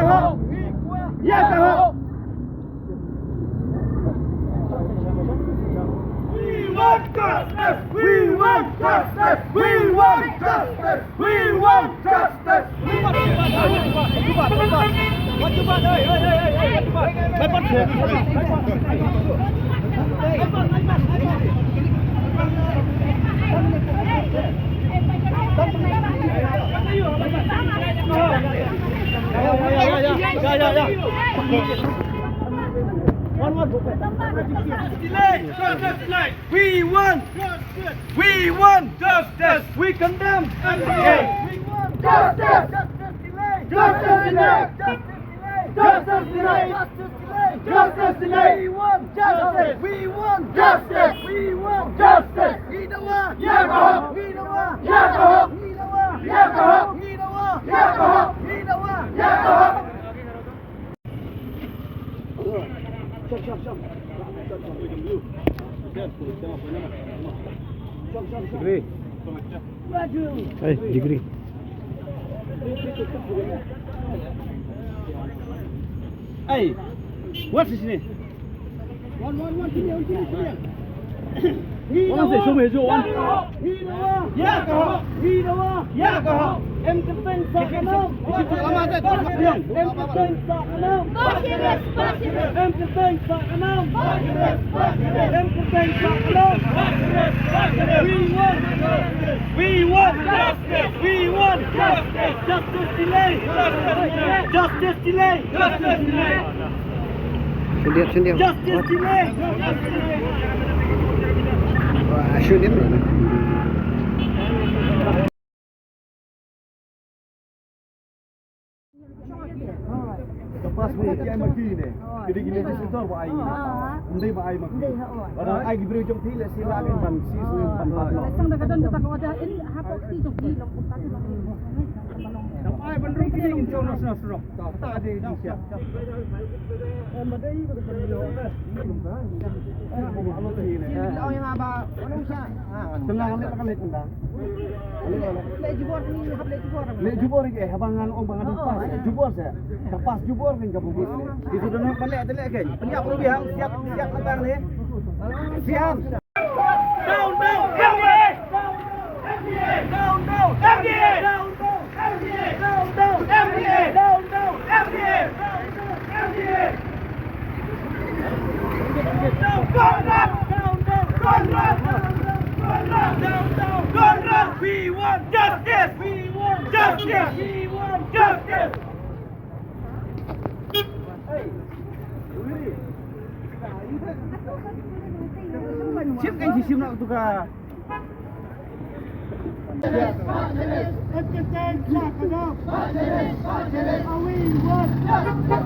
Yakoho! Yakoho! We want justice! We want justice! We want justice! We want justice! We want justice. We want justice. We condemn MDA. We want justice. Justice delay. Justice delay. Justice delay. We want justice. We want justice. We want justice. Hidawa. Yakoho. Hidawa. Yakoho. Hidawa. Yakoho. Hidawa. Yakoho. Hidawa. Yakoho. Degree. Degree. Hey, what's his name? One, Yakoho. Em campaign sa kanam. Em campaign sa kanam. Em campaign sa kanam. Em campaign sa kanam. We want justice. We want justice. Justice delay. Justice delay. Justice delay. Sundiam. Justice delay. Sundiam. Lepas ni dia mati ni. Jadi gini dia setor buat air. Ndai buat air mati. Orang air diberi jom pilih silakan ban si suin ban ban. Sang dah kadang tak ada ini hapok si jok di lok tak ada. Air ban rung kini insya Allah serok. Tak ada di siap. Madai ko ban lo. Allah tu ni. Oh yang apa? Orang usah. Tenang ni tak lek tenang. Lek jubor ni hap lek jubor. Lek jubor ke habangan orang bangan pas. Jubor saya. Pas jubor kan kamu gitu. Itu dah nak balik balik kan. Penyak perlu biar siap lebar ni. Siap. Down, MDA! Down, MDA! Down, MDA! Down, MDA! Down, MDA! MDA! Down. We want justice. We want justice. We want justice. Siap kan siap nak tukar. We want justice.